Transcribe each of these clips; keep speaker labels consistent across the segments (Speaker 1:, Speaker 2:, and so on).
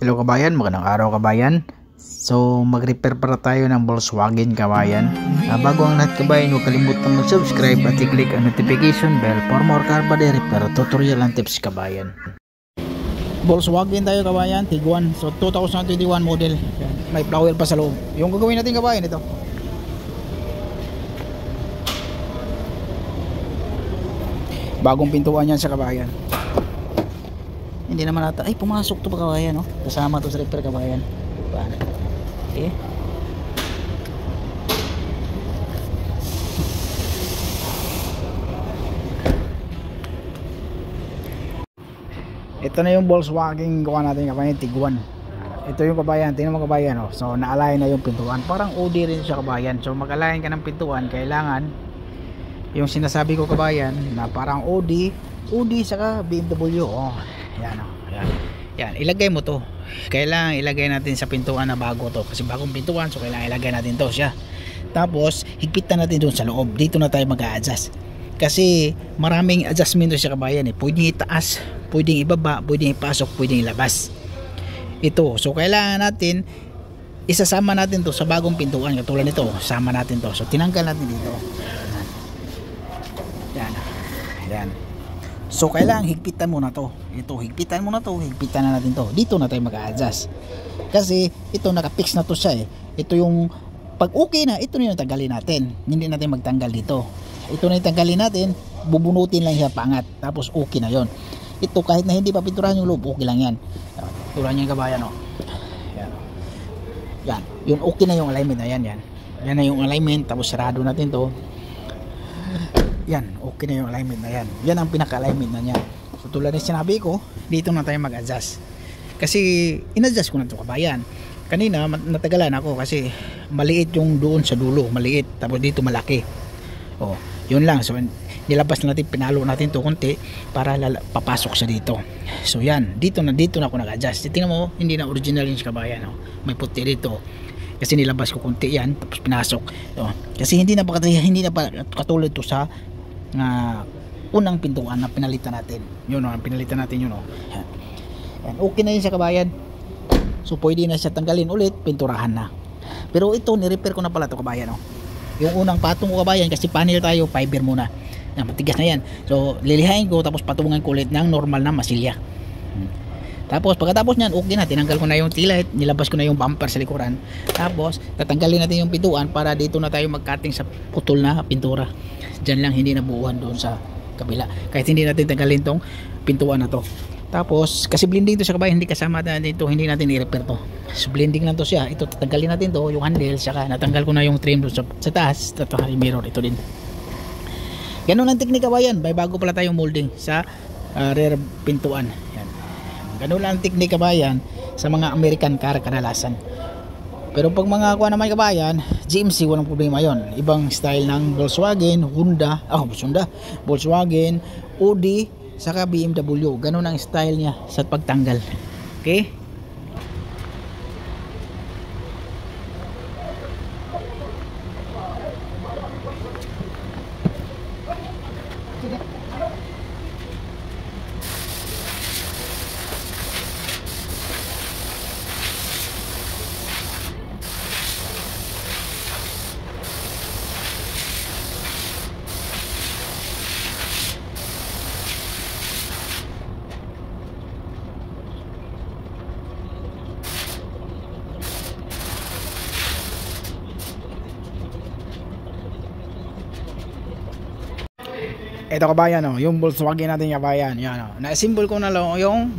Speaker 1: Hello kabayan, magandang araw kabayan. So mag-repair para tayo ng Volkswagen kabayan. Bago ang lahat kabayan, huwag kalimutan mag-subscribe at i-click ang notification bell for more car body repair tutorial and tips kabayan. Volkswagen tayo kabayan, Tiguan. So 2021 model. May flower pa sa loob. Yung gagawin natin kabayan ito. Bagong pintuan yan sa kabayan. Hindi naman nata. Ay, pumasok to pa kabayan, no? Kasama to sa repair kabayan. Okay. Ito na yung Volkswagen gawa natin kabayan, Tiguan. Ito yung kabayan, tingnan mo kabayan, oh. So na-align na yung pintuan. Parang OD rin siya kabayan. So mag-align ka ng pintuan, kailangan yung sinasabi ko kabayan na parang OD saka BMW, oh. Yan, oh. Yan, ilagay mo to. Kailangan ilagay natin sa pintuan na bago to kasi bagong pintuan, so kailangan ilagay natin to siya. Tapos higpitan natin doon sa loob. Dito na tayo mag-a-adjust kasi maraming adjustment siya kabayan, eh. Pwedeng itaas, pwedeng ibaba, pwedeng ipasok, pwedeng ilabas. Ito, so kailangan natin isasama natin to sa bagong pintuan. Katulad nito, sama natin to. So tinanggal natin dito. Yan. So kailangan higpitan mo na to. Ito, higpitan mo na to, higpitan na natin to. Dito na tayo mag-a-adjust. Kasi ito naka-fix na to siya, eh. Ito yung pag okay na, ito na yung tanggalin natin. Hindi natin magtanggal dito. Ito na yung tanggalin natin, bubunutin lang siya pangat. Tapos okay na yon. Ito kahit na hindi pa pinturahan yung loob, okay lang yan. Tulad niyan kabayan, oh. Yan. Yan. Yun okay na yung alignment na yan. Yan na yung alignment, tapos sarado natin to. Yan, okay na yung alignment na yan. Yan ang pinaka-alignment na niya. So tulad ng sinabi ko, dito na tayo mag-adjust. Kasi in-adjust ko na ito kabayan. Kanina natagalan ako kasi maliit yung doon sa dulo, maliit. Tapos dito malaki. Oh, yun lang. So nilabas na natin, pinalo natin to konti para papasok siya dito. So yan, dito na ako nag-adjust. Tingnan mo, hindi na original yung kabayan, oh. May puti dito. Kasi nilabas ko konti yan, tapos pinasok. Oh, kasi hindi na pa katulad to sa unang pintuan na pinalitan natin. Yun, oh, pinalitan natin yun, oh. Yan, okay na yun sa kabayan. So pwede na siya tanggalin ulit, pinturahan na. Pero ito ni-repair ko na pala to kabayan, oh. Yung unang patong ko kabayan, kasi panel tayo, fiber muna. Yan, matigas na yan. So lilihain ko, tapos patungan ko ulit ng normal na masilya. Tapos pagkatapos niyan, okay na, tinanggal ko na yung taillight, nilabas ko na yung bumper sa likuran. Tapos tatanggalin natin yung pintuan para dito na tayo mag-cutting sa putol na pintura. Diyan lang, hindi na buuhan doon sa kabila. Kahit hindi natin tanggalin tong pintuan na to. Tapos kasi blending to sa kabayan, hindi kasama natin ito, hindi natin i-repair to. So blending lang to siya. Ito tatanggalin natin to, yung handle, saka natanggal ko na yung trim doon sa taas. Ito yung mirror, ito din. Ganun ang teknika kabayan. Bago pala tayong molding sa rear pintuan. Yan. Ganun lang ang teknika kabayan sa mga American car kadalasan. Pero pag mga kuha naman kabayan, GMC, walang problema yon. Ibang style ng Volkswagen, Honda, Volkswagen, Audi, saka BMW. Ganun ang style niya sa pagtanggal. Okay? Ito kabayan, oh, yung Volkswagen natin kabayan, yan, oh. Na-symbol ko na lang yung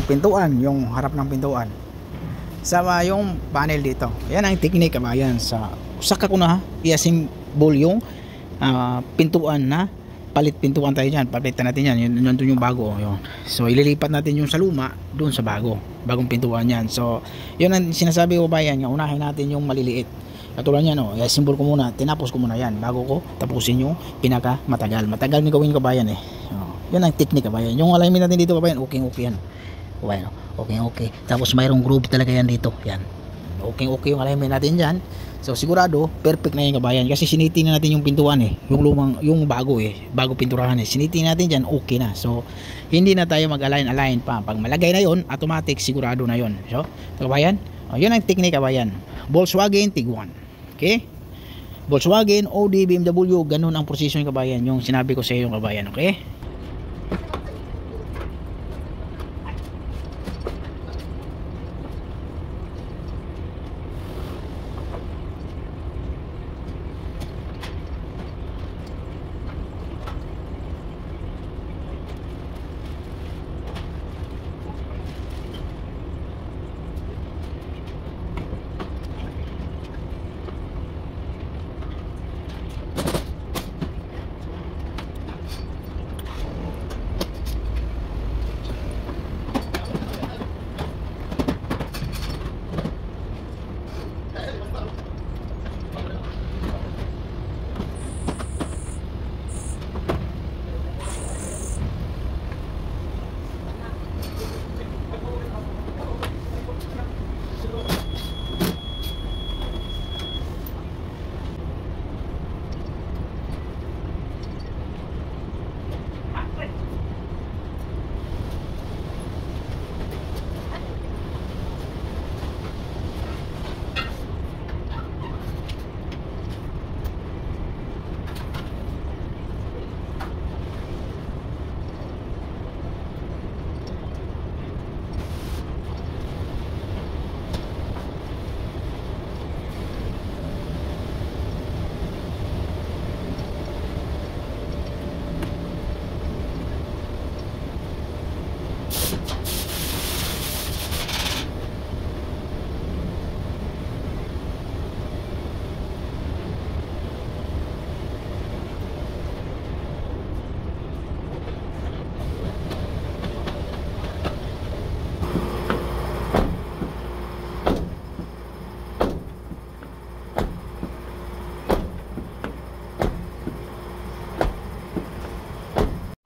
Speaker 1: pintuan, yung harap ng pintuan. Sama yung panel dito. Yan ang technique kabayan. Saka ko na i-symbol yung pintuan na palit pintuan tayo diyan. Palitan natin yan. Yun yung bago, yun. So ililipat natin yung sa luma doon sa bagong pintuan yan. So yun ang sinasabi ko kabayan, unahin natin yung maliliit. Katulad yan, oh, i-symbol ko muna, tinapos ko muna yan bago ko tapusin yung pinaka matagal na gawin kabayan, eh. Oh, yun ang technique kabayan. Yung alignment natin dito kabayan, okay yan kabayan, okay. Tapos mayroong groove talaga yan dito, yan. Okay yung alignment natin dyan. So sigurado perfect na yung kabayan, kasi siniting na natin yung pintuan yung lumang, yung bago bago pinturahan siniting natin dyan, okay na. So hindi na tayo mag-align pa. Pag malagay na yon, automatic sigurado na yon. So kabayan, yun ang technique kabayan. Volkswagen Tiguan, okay, Volkswagen, Audi, BMW, ganun ang precision kabayan, yung sinabi ko sa iyo kabayan, okay.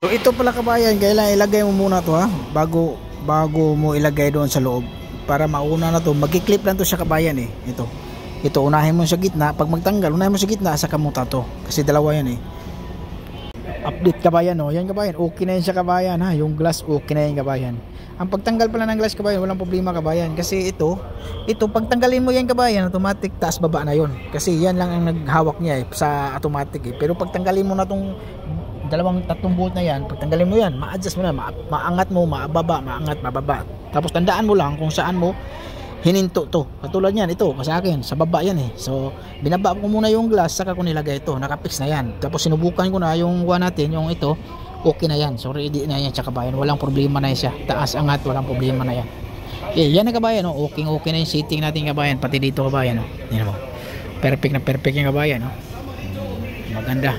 Speaker 1: So ito pala kabayan, kailangan ilagay mo muna to bago mo ilagay doon sa loob, para mauna na to. Magki-clip lang to siya kabayan ito unahin mo sa gitna. Pag magtanggal, unahin mo sa gitna, saka mo to, kasi dalawa yan update kabayan yan kabayan, okay na yan siya kabayan yung glass okay na yan kabayan. Ang pagtanggal pala ng glass kabayan, walang problema kabayan, kasi ito pagtanggalin mo yan kabayan, automatic taas baba na yon, kasi yan lang ang naghawak niya sa automatic pero pagtanggalin mo na tong tatlong bolt na yan, pagtanggalin mo yan, ma-adjust mo na, maangat mo, mababa, maangat, mababa. Tapos tandaan mo lang kung saan mo hininto to. Katulad yan, ito sa akin, sa baba yan so binaba ko muna yung glass, saka ko nilagay ito, nakapix na yan. Tapos sinubukan ko na yung natin, yung ito, okay na yan. So ready na yan siya kabayan, walang problema na yan siya. Taas, angat, walang problema na yan. Yan na kabayan, okay na yung seating natin kabayan, pati dito kabayan yan mo. Perfect na perfect yung kabayan maganda.